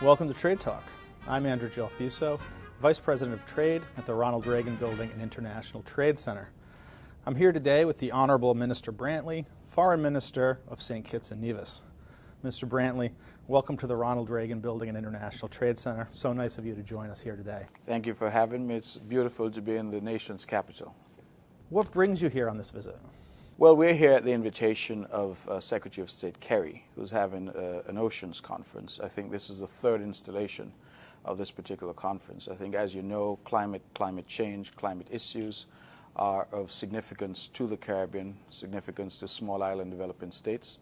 Welcome to Trade Talk. I'm Andrew Gelfuso, Vice President of Trade at the Ronald Reagan Building and International Trade Center. I'm here today with the Honorable Minister Brantley, Foreign Minister of St. Kitts and Nevis. Mr. Brantley, welcome to the Ronald Reagan Building and International Trade Center. So nice of you to join us here today. Thank you for having me. It's beautiful to be in the nation's capital. What brings you here on this visit? Well, we're here at the invitation of Secretary of State Kerry, who's having an oceans conference. I think this is the third installation of this particular conference. I think, as you know, climate change, climate issues are of significance to the Caribbean, significance to small island developing states.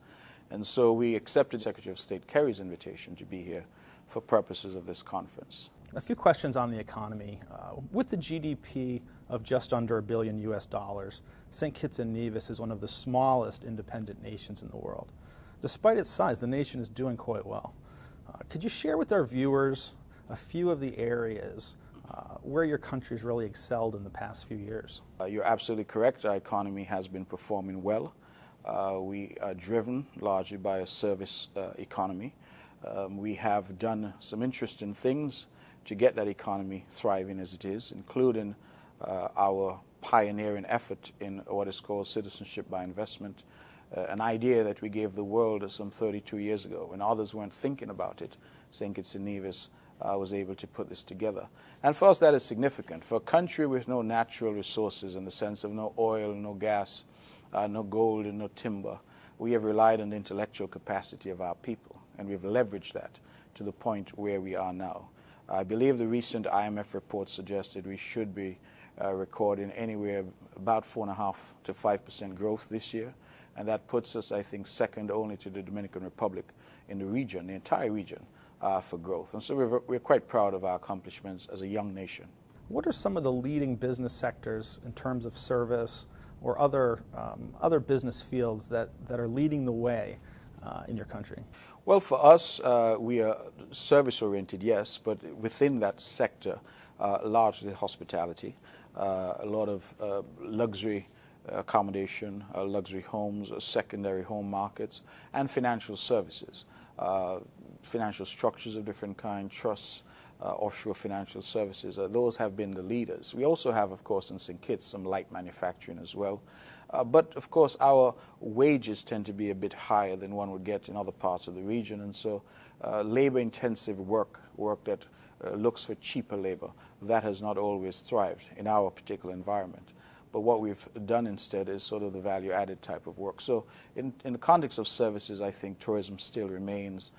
And so we accepted Secretary of State Kerry's invitation to be here for purposes of this conference. A few questions on the economy. With the GDP of just under $1 billion US, St. Kitts and Nevis is one of the smallest independent nations in the world. Despite its size, the nation is doing quite well. Could you share with our viewers a few of the areas where your country's really excelled in the past few years? You're absolutely correct. Our economy has been performing well. We are driven largely by a service economy. We have done some interesting things to get that economy thriving as it is, including our pioneering effort in what is called citizenship by investment, an idea that we gave the world some 32 years ago. When others weren't thinking about it, St. Kitts and Nevis was able to put this together. And for us, that is significant. For a country with no natural resources, in the sense of no oil, no gas, no gold, and no timber, we have relied on the intellectual capacity of our people, and we've leveraged that to the point where we are now. I believe the recent IMF report suggested we should be recording anywhere about 4.5% to 5% growth this year, and that puts us, I think, second only to the Dominican Republic in the region, the entire region, for growth. And so we're quite proud of our accomplishments as a young nation. What are some of the leading business sectors in terms of service or other business fields that are leading the way in your country? Well, for us, we are service-oriented, yes, but within that sector, largely hospitality, a lot of luxury accommodation, luxury homes, secondary home markets, and financial services, financial structures of different kinds, trusts, offshore financial services. Those have been the leaders. We also have, of course, in St. Kitts, some light manufacturing as well. But, of course, our wages tend to be a bit higher than one would get in other parts of the region. And so labor-intensive work that looks for cheaper labor, that has not always thrived in our particular environment. But what we've done instead is sort of the value-added type of work. So in the context of services, I think tourism still remains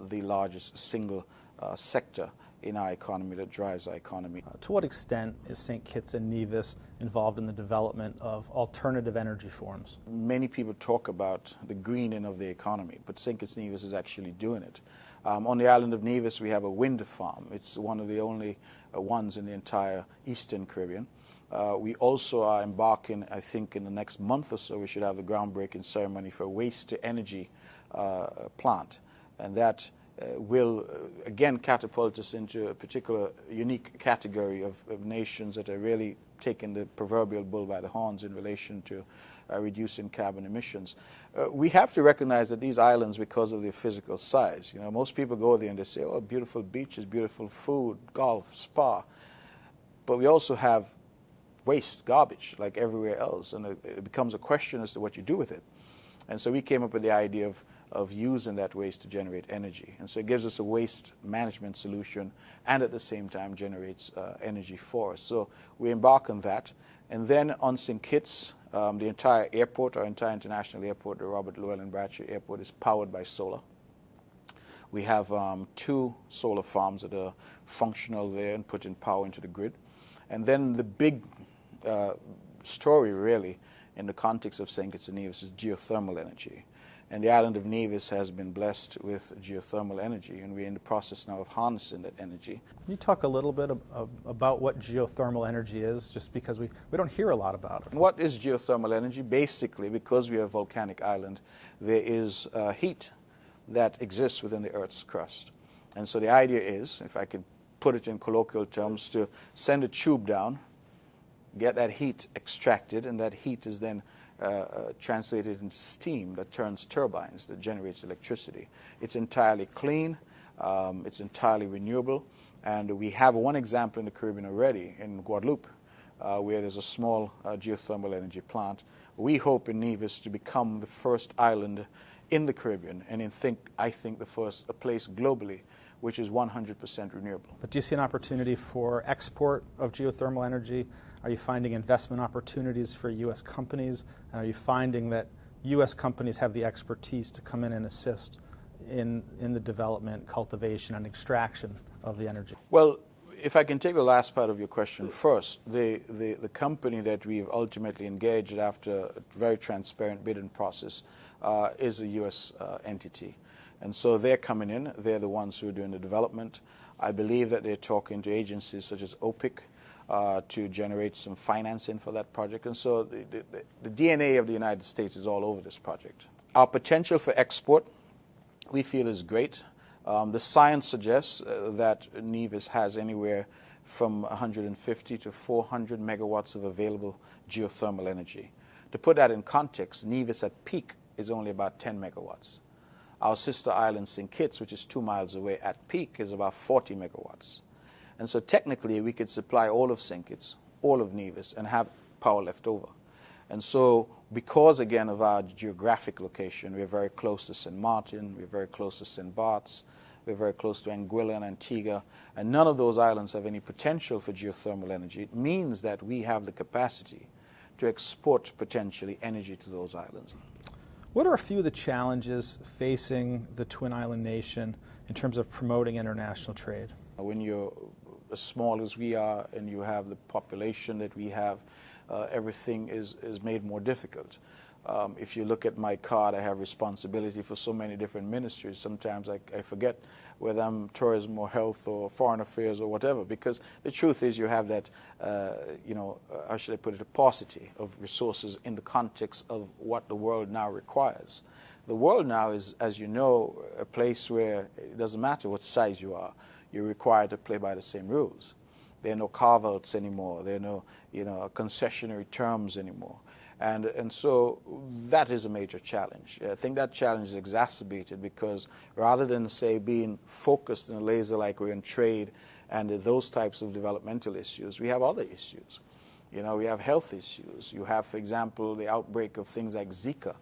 the largest single sector in our economy that drives our economy. To what extent is St. Kitts and Nevis involved in the development of alternative energy forms? Many people talk about the greening of the economy, but St. Kitts and Nevis is actually doing it. On the island of Nevis, we have a wind farm. It's one of the only ones in the entire Eastern Caribbean. We also are embarking, I think in the next month or so, we should have the groundbreaking ceremony for a waste-to-energy plant. And that will, again, catapult us into a particular unique category of nations that are really taking the proverbial bull by the horns in relation to reducing carbon emissions. We have to recognize that these islands, because of their physical size, you know, most people go there and they say, oh, beautiful beaches, beautiful food, golf, spa. But we also have waste, garbage, like everywhere else, and it becomes a question as to what you do with it. And so we came up with the idea of using that waste to generate energy. And so it gives us a waste management solution and at the same time generates energy for us. So we embark on that. And then on St. Kitts, the entire airport, our entire international airport, the Robert Llewellyn Bratcher Airport, is powered by solar. We have 2 solar farms that are functional there and putting power into the grid. And then the big story, really, in the context of St. Kitts and Nevis is geothermal energy. And the island of Nevis has been blessed with geothermal energy, and we're in the process now of harnessing that energy. Can you talk a little bit about what geothermal energy is, just because we don't hear a lot about it? What is geothermal energy? Basically, because we are a volcanic island, there is heat that exists within the Earth's crust. And so the idea is, if I could put it in colloquial terms, to send a tube down, get that heat extracted, and that heat is then translated into steam that turns turbines, that generates electricity. It's entirely clean. It's entirely renewable. And we have one example in the Caribbean already, in Guadeloupe, where there's a small geothermal energy plant. We hope in Nevis to become the first island in the Caribbean, and I think the first place globally which is 100% renewable. But do you see an opportunity for export of geothermal energy? Are you finding investment opportunities for U.S. companies? And are you finding that U.S. companies have the expertise to come in and assist in the development, cultivation, and extraction of the energy? Well, if I can take the last part of your question first, the company that we've ultimately engaged after a very transparent bidding process is a U.S. entity. And so they're coming in. They're the ones who are doing the development. I believe that they're talking to agencies such as OPIC to generate some financing for that project. And so the DNA of the United States is all over this project. Our potential for export, we feel, is great. The science suggests that Nevis has anywhere from 150 to 400 megawatts of available geothermal energy. To put that in context, Nevis at peak is only about 10 megawatts. Our sister island, St. Kitts, which is 2 miles away, at peak is about 40 megawatts. And so technically we could supply all of St. Kitts, all of Nevis, and have power left over. And so because, again, of our geographic location, we're very close to St. Martin, we're very close to St. Bart's, we're very close to Anguilla and Antigua, and none of those islands have any potential for geothermal energy. It means that we have the capacity to export potentially energy to those islands. What are a few of the challenges facing the Twin Island nation in terms of promoting international trade? When you're as small as we are and you have the population that we have, everything is made more difficult. If you look at my card, I have responsibility for so many different ministries. Sometimes I forget whether I'm tourism or health or foreign affairs or whatever, because the truth is you have that, how should I put it, a paucity of resources in the context of what the world now requires. The world now is, as you know, a place where it doesn't matter what size you are, you're required to play by the same rules. There are no carve-outs anymore. There are no, concessionary terms anymore. And so that is a major challenge. I think that challenge is exacerbated because rather than, say, being focused in a laser-like way on trade and those types of developmental issues, we have other issues. We have health issues. You have, for example, the outbreak of things like Zika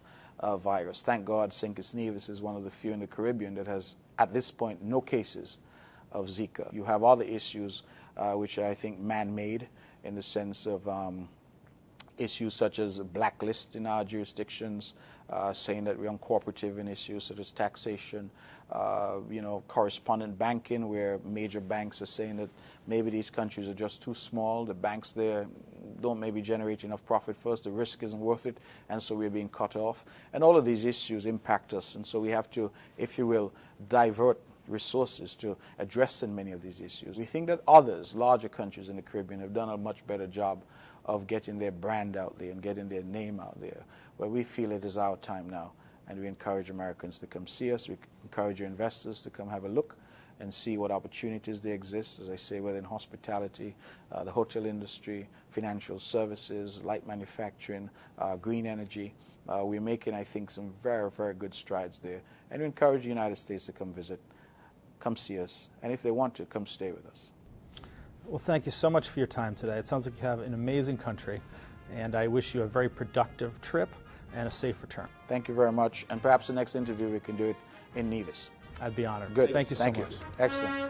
virus. Thank God St. Kitts Nevis is one of the few in the Caribbean that has, at this point, no cases of Zika. You have other issues which are, I think, man-made in the sense of issues such as blacklist in our jurisdictions, saying that we're uncooperative in issues such as taxation, correspondent banking, where major banks are saying that maybe these countries are just too small, the banks there don't maybe generate enough profit for us, the risk isn't worth it, and so we're being cut off. And all of these issues impact us, and so we have to, if you will, divert resources to address many of these issues. We think that others, larger countries in the Caribbean, have done a much better job of getting their brand out there and getting their name out there. Well, we feel it is our time now, and we encourage Americans to come see us. We encourage your investors to come have a look and see what opportunities there exist, as I say, whether in hospitality, the hotel industry, financial services, light manufacturing, green energy. We're making, I think, some very, very good strides there. And we encourage the United States to come visit, come see us, and if they want to, come stay with us. Well, thank you so much for your time today. It sounds like you have an amazing country, and I wish you a very productive trip and a safe return. Thank you very much, and perhaps the next interview we can do it in Nevis. I'd be honored. Good. Thank you so much. Excellent.